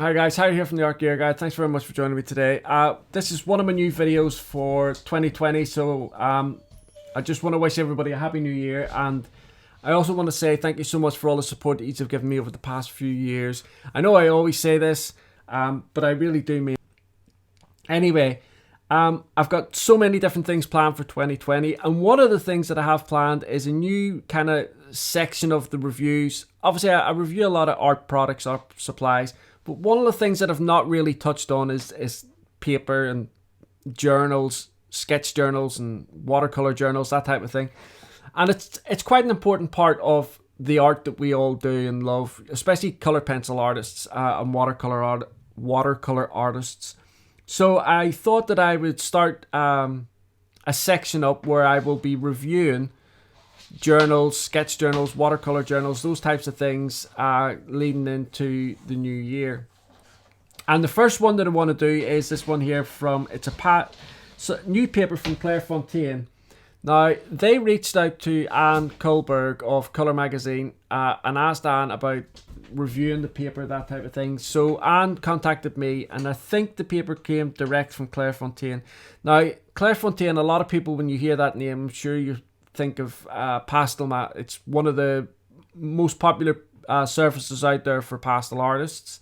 Hi guys, Harry here from the Art Gear Guide. Thanks very much for joining me today. This is one of my new videos for 2020, so I just want to wish everybody a happy new year, and I also want to say thank you so much for all the support that you have given me over the past few years. I know I always say this, but I really do mean it. Anyway, I've got so many different things planned for 2020, and one of the things that I have planned is a new kind of section of the reviews. Obviously, I review a lot of art products, art supplies, but one of the things that I've not really touched on is paper and journals, sketch journals and watercolor journals, that type of thing. And it's quite an important part of the art that we all do and love, especially color pencil artists and watercolor artists. So I thought that I would start a section up where I will be reviewing journals, sketch journals, watercolor journals, those types of things leading into the new year. And the first one that I want to do is this one here it's a new paper from Clairefontaine. Now, they reached out to Anne Kohlberg of Colour Magazine and asked Anne about reviewing the paper, that type of thing. So Anne contacted me, and I think the paper came direct from Clairefontaine. Now, Clairefontaine, a lot of people, when you hear that name, I'm sure you think of Pastel. It's one of the most popular surfaces out there for pastel artists.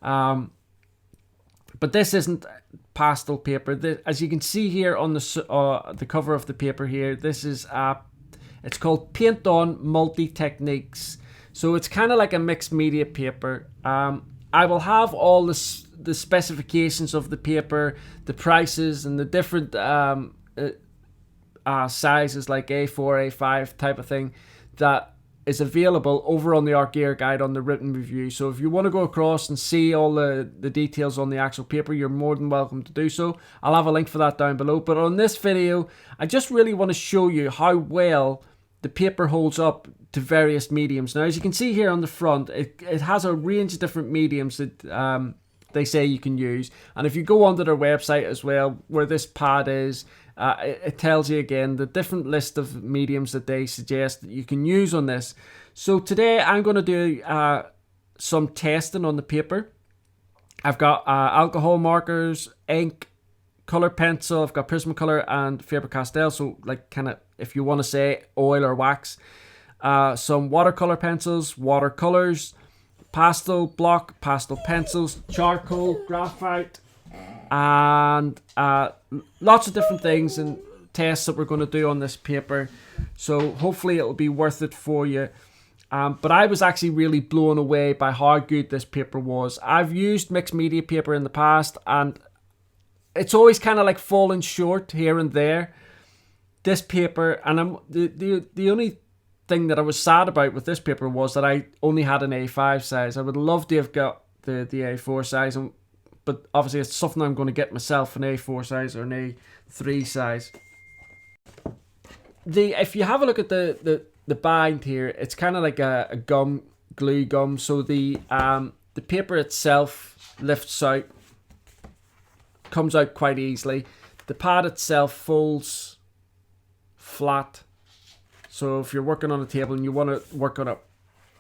But this isn't pastel paper. As you can see here on the cover of the paper here, this is it's called Paint On Multi Techniques. So it's kind of like a mixed media paper. I will have all the specifications of the paper, the prices, and the different sizes like A4, A5 type of thing that is available over on the Art Gear Guide on the written review. So if you want to go across and see all the details on the actual paper, you're more than welcome to do so. I'll have a link for that down below. But on this video, I just really want to show you how well the paper holds up to various mediums. Now, as you can see here on the front, it has a range of different mediums that they say you can use. And if you go onto their website as well, where this pad is, it tells you again the different list of mediums that they suggest that you can use on this. So today I'm going to do some testing on the paper. I've got alcohol markers, ink, color pencil, I've got Prismacolor and Faber-Castell, so like kind of if you want to say oil or wax. Some watercolor pencils, watercolors, pastel block, pastel pencils, charcoal, graphite, and lots of different things and tests that we're going to do on this paper. So hopefully it'll be worth it for you. But I was actually really blown away by how good this paper was. I've used mixed media paper in the past, and it's always kind of like falling short here and there. This paper, and the only thing that I was sad about with this paper was that I only had an A5 size. I would love to have got the A4 size, but obviously it's something I'm going to get myself, an A4 size or an A3 size. If you have a look at the bind here, it's kind of like a glue gum. So the paper itself lifts out, comes out quite easily. The pad itself folds flat. So if you're working on a table and you want to work on a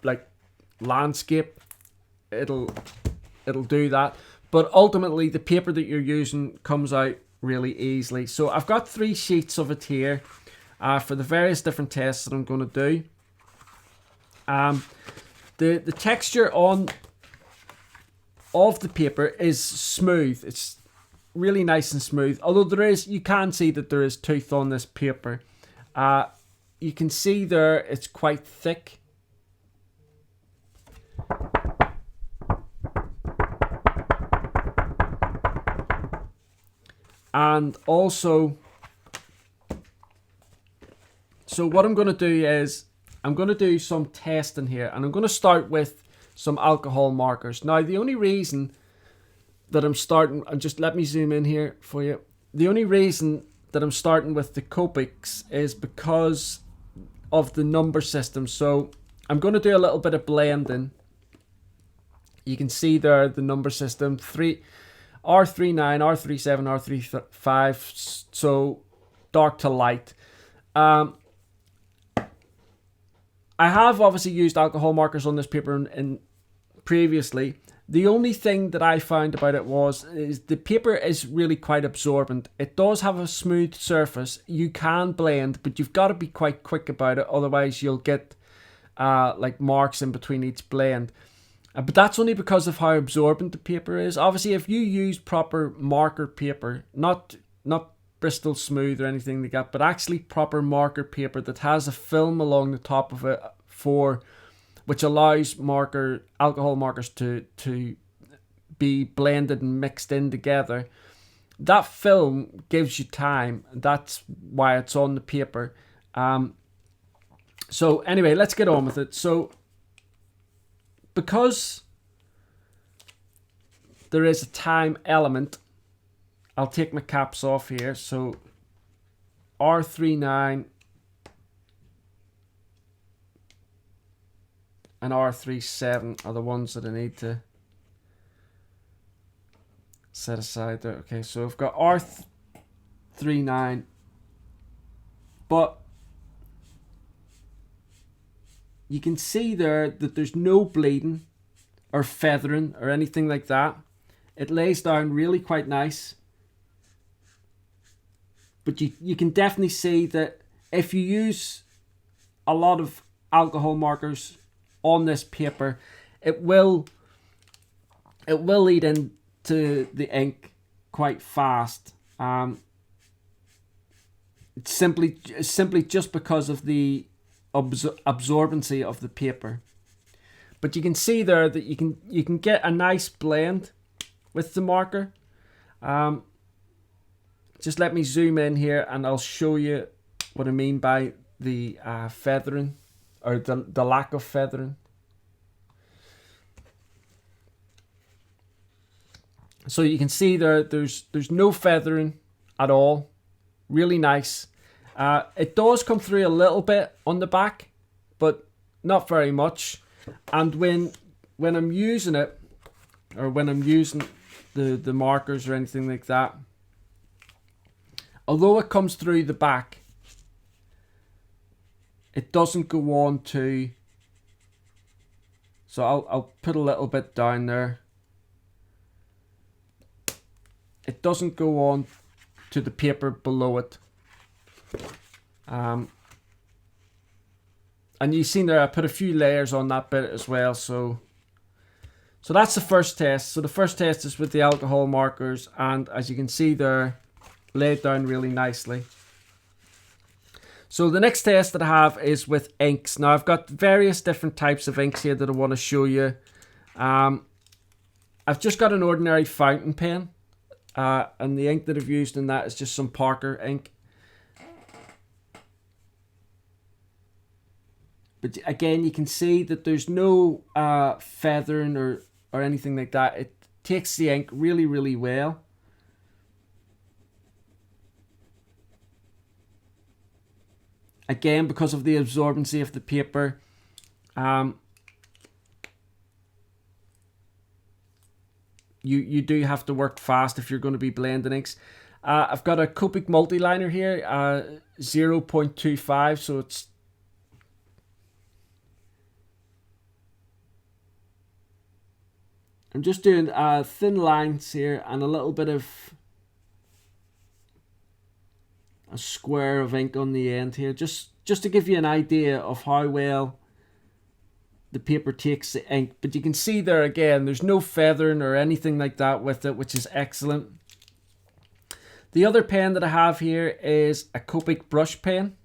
like landscape, it'll do that. But ultimately, the paper that you're using comes out really easily. So I've got 3 sheets of it here for the various different tests that I'm going to do. The texture of the paper is smooth. It's really nice and smooth. Although you can see that there is tooth on this paper. You can see there it's quite thick. And also, so what I'm going to do is I'm going to do some testing here, and I'm going to start with some alcohol markers. Now, the only reason that I'm starting, and just let me zoom in here for you. The only reason that I'm starting with the Copics is because of the number system. So I'm going to do a little bit of blending. You can see there the number system, R39, R37, R35, so dark to light. I have obviously used alcohol markers on this paper in previously, The only thing that I found about it is the paper is really quite absorbent. It does have a smooth surface. You can blend, but you've got to be quite quick about it, otherwise you'll get like marks in between each blend. But that's only because of how absorbent the paper is. Obviously, if you use proper marker paper, not Bristol Smooth or anything like that, but actually proper marker paper that has a film along the top of it which allows alcohol markers to be blended and mixed in together. That film gives you time. That's why it's on the paper. So anyway, let's get on with it. So because there is a time element, I'll take my caps off here. So R39 and R37 are the ones that I need to set aside there. Okay, so I've got R39, but you can see there that there's no bleeding or feathering or anything like that. It lays down really quite nice. But you can definitely see that if you use a lot of alcohol markers on this paper, it will lead into the ink quite fast. It's simply just because of the absorbency of the paper. But you can see there that you can get a nice blend with the marker. Just let me zoom in here and I'll show you what I mean by the feathering, or the lack of feathering. So you can see there's no feathering at all. Really nice. It does come through a little bit on the back, but not very much. And when I'm using it, or when I'm using the markers or anything like that, although it comes through the back, it doesn't go on to, so I'll put a little bit down there. It doesn't go on to the paper below it. And you've seen there, I put a few layers on that bit as well. So that's the first test. So the first test is with the alcohol markers, and as you can see there, laid down really nicely. So the next test that I have is with inks. Now I've got various different types of inks here that I want to show you. I've just got an ordinary fountain pen, and the ink that I've used in that is just some Parker ink. But again, you can see that there's no feathering or anything like that. It takes the ink really, really well. Again, because of the absorbency of the paper, you do have to work fast if you're going to be blending inks. I've got a Copic Multiliner here, 0.25, so it's I'm just doing thin lines here and a little bit of a square of ink on the end here, just to give you an idea of how well the paper takes the ink. But you can see there again, there's no feathering or anything like that with it, which is excellent. The other pen that I have here is a Copic Brush Pen.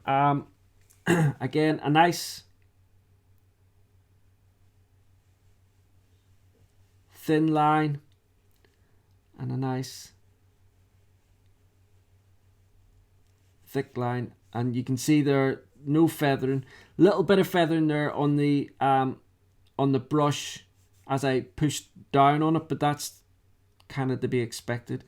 Again, a nice thin line and a nice thick line, and you can see there no feathering. Little bit of feathering there on the brush as I pushed down on it, but that's kind of to be expected.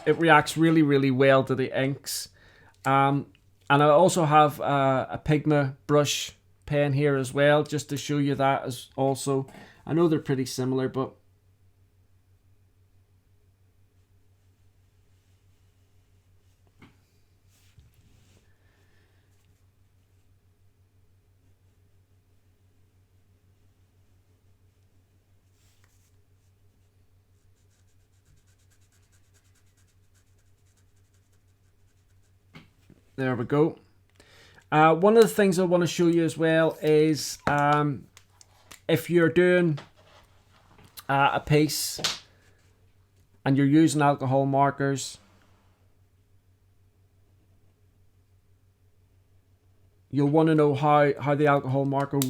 It reacts really, really well to the inks. And I also have a Pigma brush pen here as well, just to show you that as also. I know they're pretty similar, but There we go. One of the things I want to show you as well is if you're doing a piece and you're using alcohol markers, you'll want to know how the alcohol marker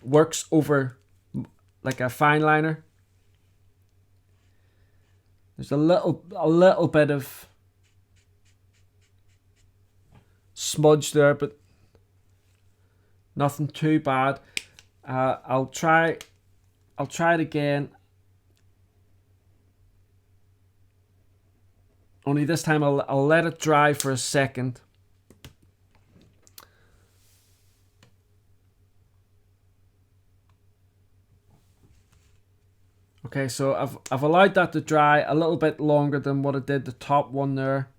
works over like a fine liner. There's a little bit of smudge there, but nothing too bad. I'll try it again. Only this time I'll let it dry for a second. Okay, so I've allowed that to dry a little bit longer than what I did the top one there.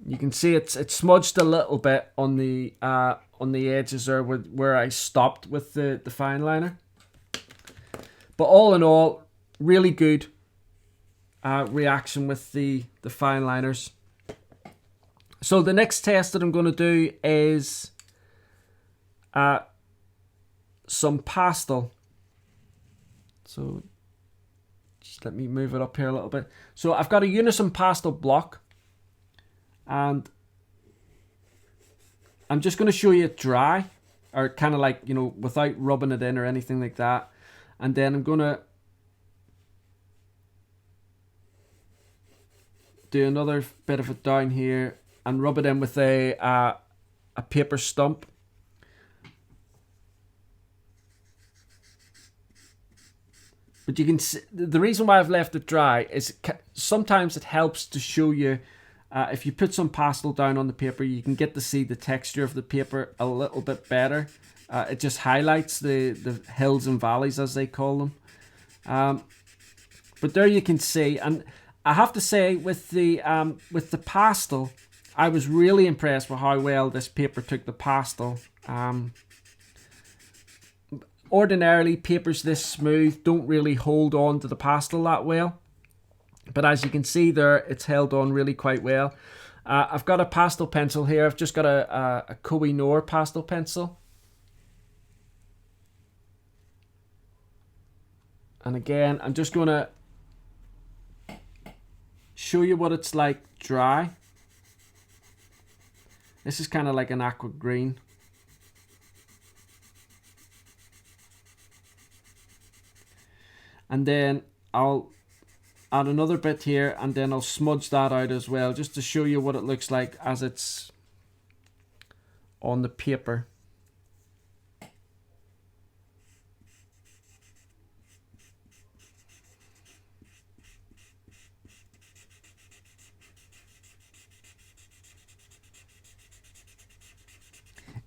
You can see it's smudged a little bit on the edges there where I stopped with the fine liner. But all in all, really good reaction with the fine liners. So the next test that I'm going to do is some pastel. So just let me move it up here a little bit. So I've got a Unison pastel block, and I'm just going to show you it dry, or kind of like, you know, without rubbing it in or anything like that. And then I'm going to do another bit of it down here and rub it in with a paper stump. But you can see, the reason why I've left it dry is sometimes it helps to show you, if you put some pastel down on the paper, you can get to see the texture of the paper a little bit better. It just highlights the hills and valleys, as they call them. But there you can see, and I have to say with the pastel, I was really impressed with how well this paper took the pastel. Ordinarily, papers this smooth don't really hold on to the pastel that well. But as you can see there, it's held on really quite well. I've got a pastel pencil here. I've just got a Koh-i-Noor pastel pencil. And again, I'm just going to show you what it's like dry. This is kind of like an aqua green. And then I'll add another bit here, and then I'll smudge that out as well, just to show you what it looks like as it's on the paper.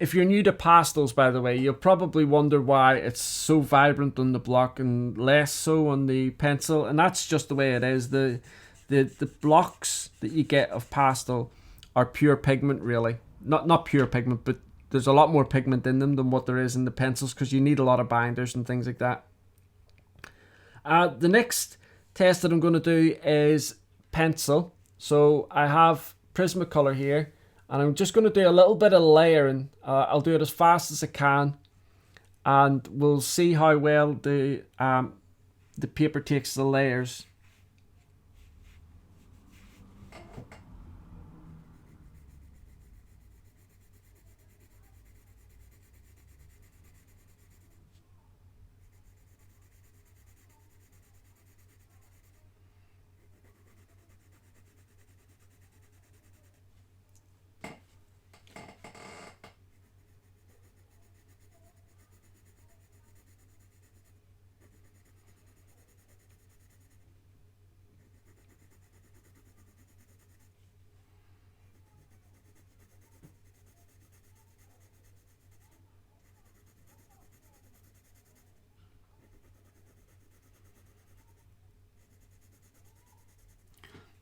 If you're new to pastels, by the way, you'll probably wonder why it's so vibrant on the block and less so on the pencil, and that's just the way it is. The blocks that you get of pastel are pure pigment, really. Not pure pigment, but there's a lot more pigment in them than what there is in the pencils, because you need a lot of binders and things like that. The next test that I'm going to do is pencil. So I have Prismacolor here, and I'm just going to do a little bit of layering. I'll do it as fast as I can, and we'll see how well the paper takes the layers.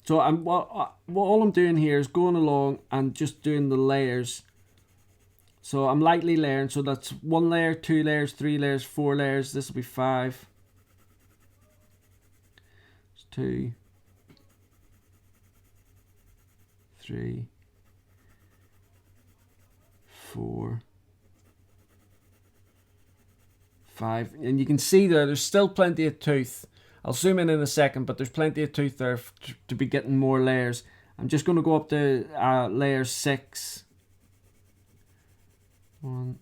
So all I'm doing here is going along and just doing the layers. So I'm lightly layering. So that's 1 layer, 2 layers, 3 layers, 4 layers. This will be 5. 2, 3, 4, 5, and you can see there's still plenty of tooth. I'll zoom in a second, but there's plenty of tooth there to be getting more layers. I'm just going to go up to layer 6. 1,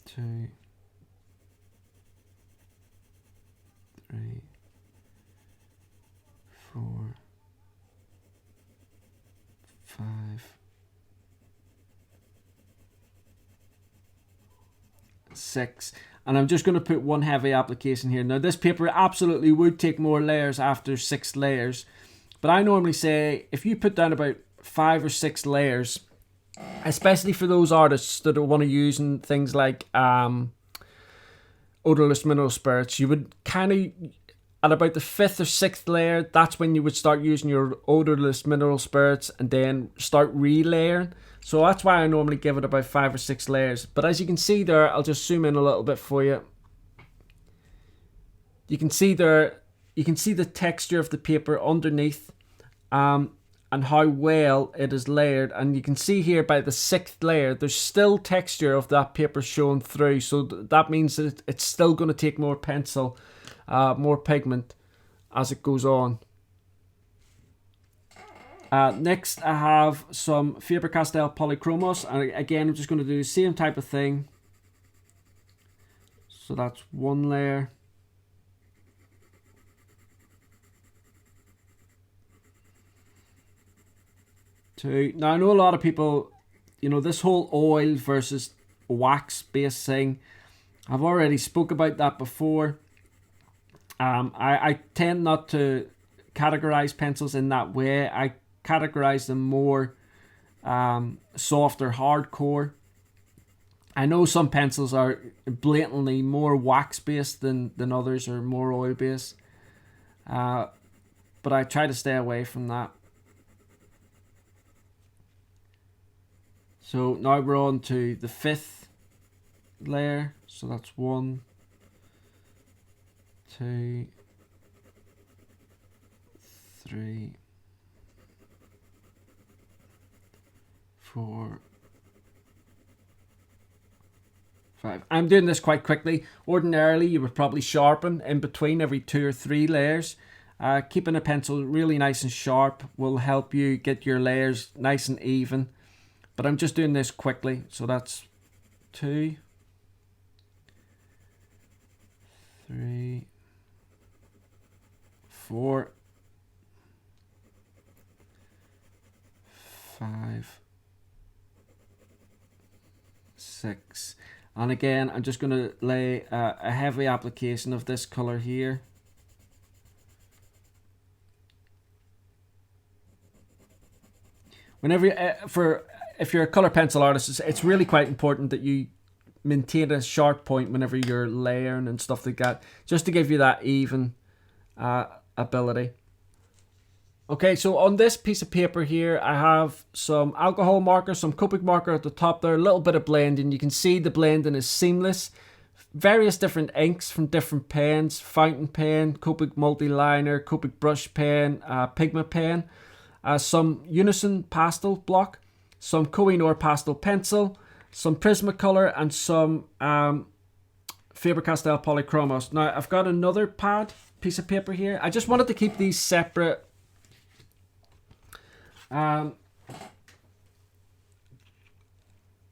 2, 3, 4, 5, 6, and I'm just going to put one heavy application here. Now this paper absolutely would take more layers after 6 layers, but I normally say if you put down about 5 or 6 layers, especially for those artists that want to use things like odorless mineral spirits, you would kind of, at about the 5th or 6th layer, that's when you would start using your odorless mineral spirits and then start relayering. So that's why I normally give it about 5 or 6 layers. But as you can see there, I'll just zoom in a little bit for you. You can see there, you can see the texture of the paper underneath, and how well it is layered. And you can see here by the 6th layer, there's still texture of that paper showing through. So that means that it's still going to take more pencil, more pigment as it goes on. Next I have some Faber-Castell Polychromos, and again I'm just going to do the same type of thing. So that's 1 layer, 2. Now I know a lot of people, you know, this whole oil versus wax based thing, I've already spoke about that before. I tend not to categorize pencils in that way. I categorize them more soft or hardcore. I know some pencils are blatantly more wax based than others, or more oil based, but I try to stay away from that. So now we're on to the 5th layer, so that's 1, 2, 3, 4, 5. I'm doing this quite quickly. Ordinarily you would probably sharpen in between every 2 or 3 layers. Keeping a pencil really nice and sharp will help you get your layers nice and even, but I'm just doing this quickly. So that's 2, 3, 4, 5, 6, and again I'm just going to lay a heavy application of this color here. Whenever if you're a color pencil artist, it's really quite important that you maintain a sharp point whenever you're layering and stuff like that, just to give you that even ability. Okay, so on this piece of paper here, I have some alcohol marker, some Copic marker at the top there, a little bit of blending. You can see the blending is seamless. Various different inks from different pens, fountain pen, Copic Multiliner, Copic Brush Pen, Pigment Pen, some Unison Pastel block, some Kohinoor Pastel Pencil, some Prismacolor, and some Faber-Castell Polychromos. Now I've got another piece of paper here. I just wanted to keep these separate. I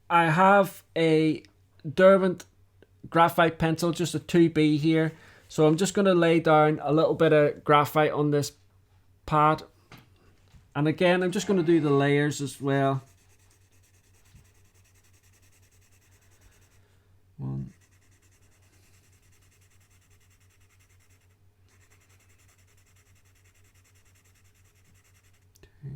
have a Derwent graphite pencil, just a 2B here. So I'm just going to lay down a little bit of graphite on this pad. And again, I'm just going to do the layers as well. 1, 2,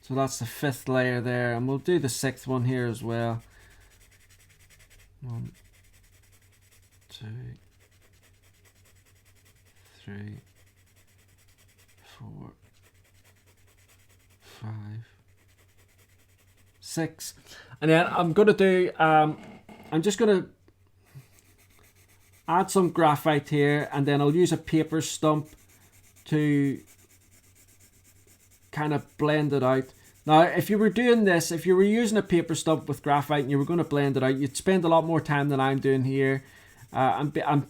So that's the 5th layer there, and we'll do the 6th one here as well. 1, 2, 3, 4, 5, 6, and then I'm gonna do. I'm just gonna add some graphite here, and then I'll use a paper stump to kind of blend it out. Now, if you were doing this, if you were using a paper stump with graphite and you were going to blend it out, you'd spend a lot more time than I'm doing here. I'm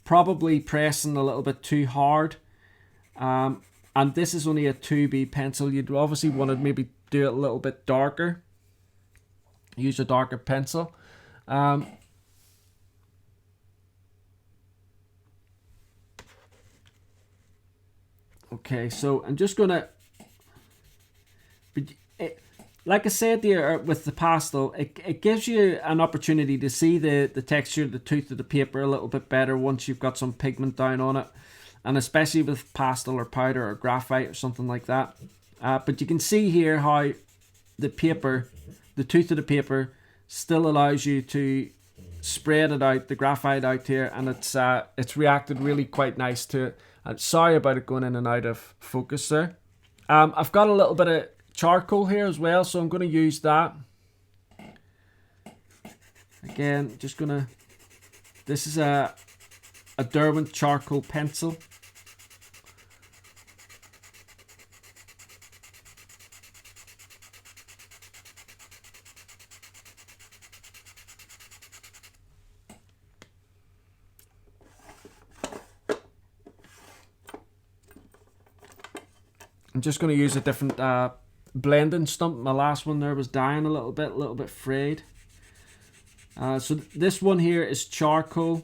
probably pressing a little bit too hard. And this is only a 2B pencil. You'd obviously want to maybe do it a little bit darker. Use a darker pencil. Okay, so I'm just going to... like I said there with the pastel, it gives you an opportunity to see the texture, the tooth of the paper a little bit better once you've got some pigment down on it. And especially with pastel or powder or graphite or something like that. But you can see here how the paper, the tooth of the paper, still allows you to spread it out, the graphite out here, and it's reacted really quite nice to it. Sorry about it going in and out of focus there. I've got a little bit of charcoal here as well, so I'm going to use that. Again, just gonna. This is a Derwent charcoal pencil. I'm just going to use a different blending stump. My last one there was dying a little bit frayed. So this one here is charcoal.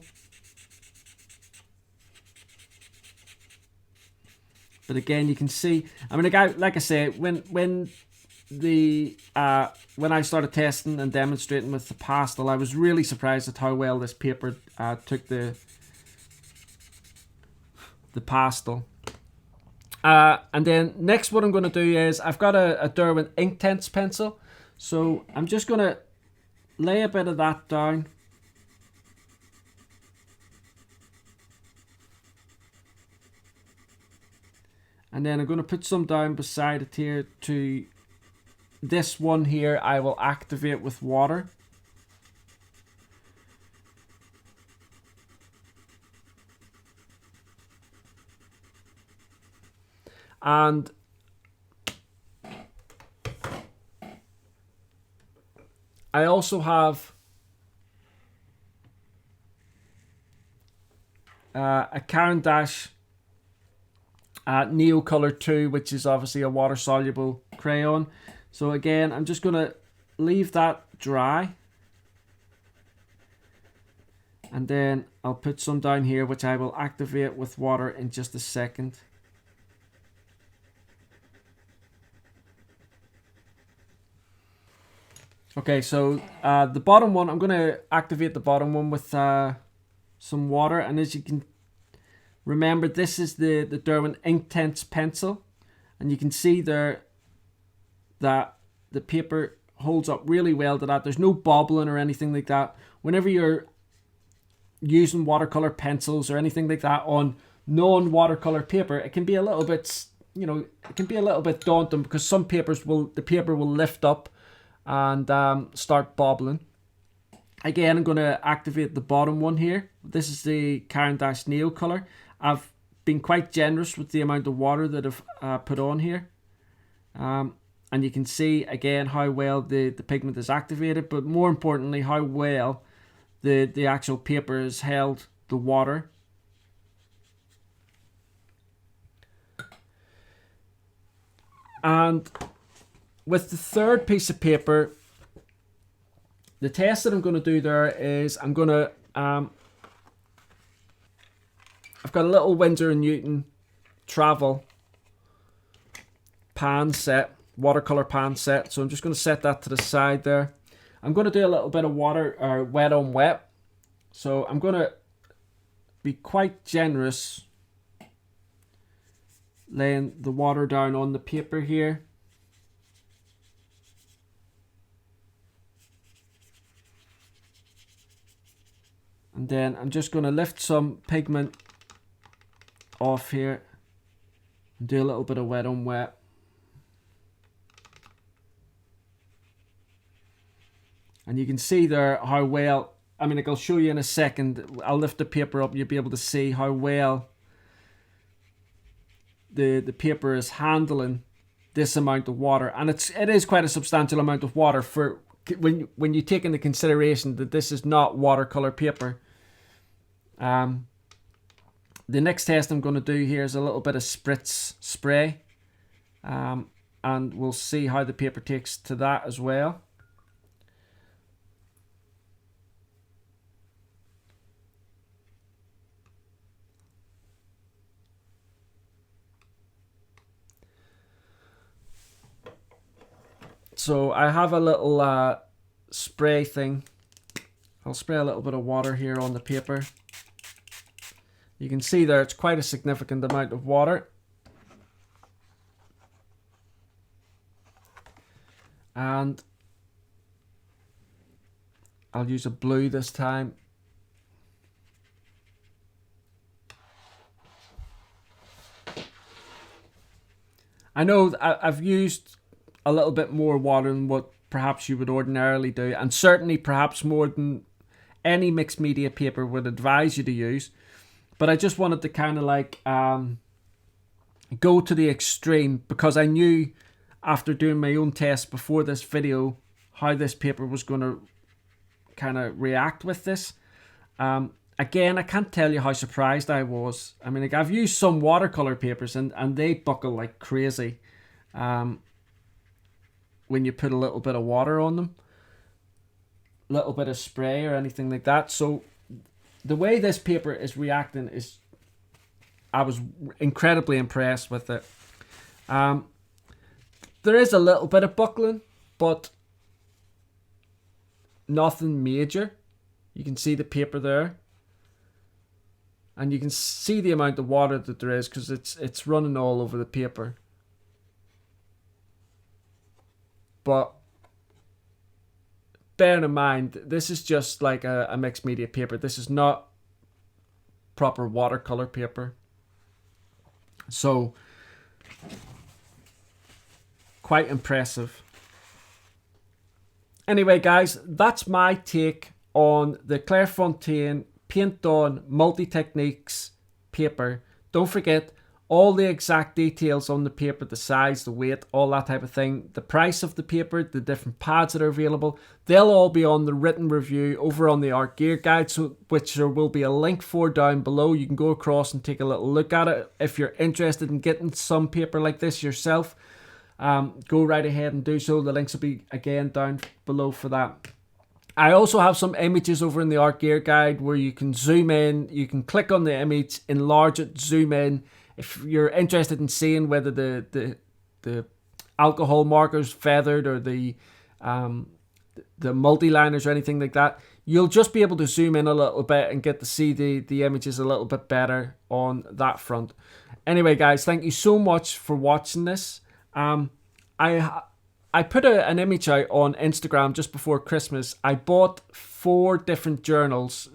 But again, you can see, I mean, like I say, when I started testing and demonstrating with the pastel, I was really surprised at how well this paper took the pastel. And then next what I'm going to do is I've got a Derwent Inktense pencil, so I'm just going to lay a bit of that down. And then I'm going to put some down beside it here. To this one here I will activate with water. And I also have a Caran d'Ache Neo Color 2, which is obviously a water soluble crayon. So again, I'm just going to leave that dry. And then I'll put some down here, which I will activate with water in just a second. Okay, so the bottom one, I'm going to activate the bottom one with some water. And as you can remember, this is the Derwent Inktense pencil. And you can see there that the paper holds up really well to that. There's no bobbling or anything like that. Whenever you're using watercolor pencils or anything like that on non-watercolor paper, it can be a little bit, you know, it can be a little bit daunting because some papers the paper will lift up and start bobbling. Again, I'm going to activate the bottom one here. This is the Caran d'Ache Neo Color. I've been quite generous with the amount of water that I've put on here. And you can see again how well the pigment is activated, but more importantly how well the actual paper has held the water. And with the third piece of paper, the test that I'm going to do there is I'm going to I've got a little Winsor & Newton travel pan set, watercolor pan set. So I'm just going to set that to the side there. I'm going to do a little bit of water or wet on wet. So I'm going to be quite generous laying the water down on the paper here. And then I'm just going to lift some pigment off here and do a little bit of wet on wet. And you can see there how well, I mean, like I'll show you in a second. I'll lift the paper up, you'll be able to see how well the paper is handling this amount of water. And it is quite a substantial amount of water for when you take into consideration that this is not watercolor paper. The next test I'm going to do here is a little bit of Spritz Spray, and we'll see how the paper takes to that as well. So I have a little spray thing. I'll spray a little bit of water here on the paper. You can see there it's quite a significant amount of water. And I'll use a blue this time. I know I've used a little bit more water than what perhaps you would ordinarily do, and certainly perhaps more than any mixed media paper would advise you to use. But I just wanted to kind of like go to the extreme, because I knew after doing my own test before this video how this paper was going to kind of react with this. Again, I can't tell you how surprised I was. I mean, like, I've used some watercolor papers and they buckle like crazy when you put a little bit of water on them, a little bit of spray or anything like that. So the way this paper is reacting is, I was incredibly impressed with it. There is a little bit of buckling, but nothing major. You can see the paper there, and you can see the amount of water that there is because it's running all over the paper. But bearing in mind, this is just like a mixed media paper. This is not proper watercolor paper. So, quite impressive. Anyway, guys, that's my take on the Clairefontaine Paint On Multi-Techniques paper. Don't forget all the exact details on the paper, the size, the weight, all that type of thing, the price of the paper, the different pads that are available. They'll all be on the written review over on the Art Gear Guide, so which there will be a link for down below. You can go across and take a little look at it. If you're interested in getting some paper like this yourself, go right ahead and do so. The links will be again down below for that. I also have some images over in the Art Gear Guide where you can zoom in, you can click on the image, enlarge it, zoom in. If you're interested in seeing whether the alcohol marker's feathered or the multiliners or anything like that, you'll just be able to zoom in a little bit and get to see the images a little bit better on that front. Anyway, guys, thank you so much for watching this. I put an image out on Instagram just before Christmas. I bought 4 different journals,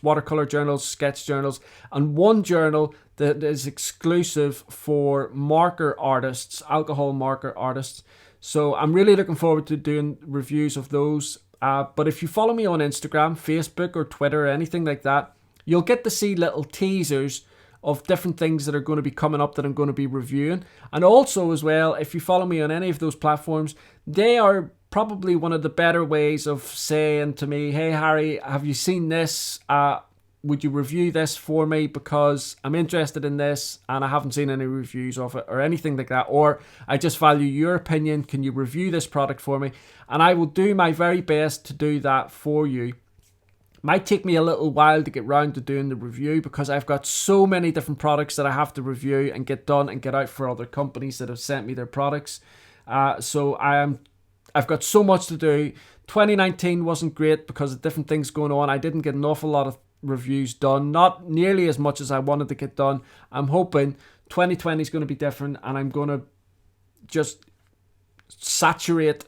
watercolor journals, sketch journals, and one journal that is exclusive for marker artists, alcohol marker artists. So I'm really looking forward to doing reviews of those. But if you follow me on Instagram, Facebook, or Twitter, or anything like that, you'll get to see little teasers of different things that are going to be coming up that I'm going to be reviewing. And also as well, if you follow me on any of those platforms, they are probably one of the better ways of saying to me, hey Harry, have you seen this? Would you review this for me, because I'm interested in this and I haven't seen any reviews of it, or anything like that. Or I just value your opinion, can you review this product for me? And I will do my very best to do that for you. Might take me a little while to get round to doing the review, because I've got so many different products that I have to review and get done and get out for other companies that have sent me their products. So I've got so much to do. 2019 wasn't great because of different things going on. I didn't get an awful lot of reviews done, not nearly as much as I wanted to get done. I'm hoping 2020 is going to be different, and I'm going to just saturate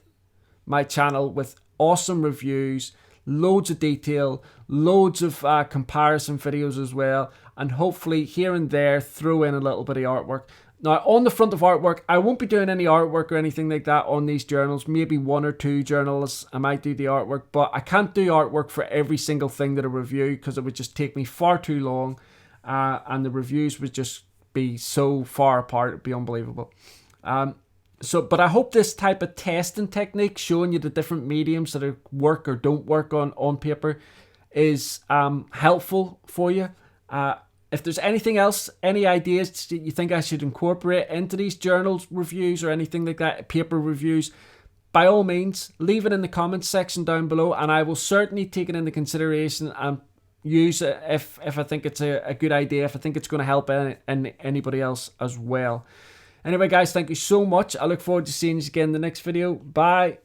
my channel with awesome reviews, loads of detail, loads of comparison videos as well, and hopefully here and there throw in a little bit of artwork. Now, on the front of artwork, I won't be doing any artwork or anything like that on these journals. Maybe 1 or 2 journals I might do the artwork, but I can't do artwork for every single thing that I review because it would just take me far too long, and the reviews would just be so far apart, it'd be unbelievable. But I hope this type of testing technique, showing you the different mediums that work or don't work on paper, is helpful for you. If there's anything else, any ideas that you think I should incorporate into these journals reviews or anything like that, paper reviews, by all means, leave it in the comments section down below, and I will certainly take it into consideration and use it if I think it's a good idea, if I think it's going to help anybody else as well. Anyway, guys, thank you so much. I look forward to seeing you again in the next video. Bye.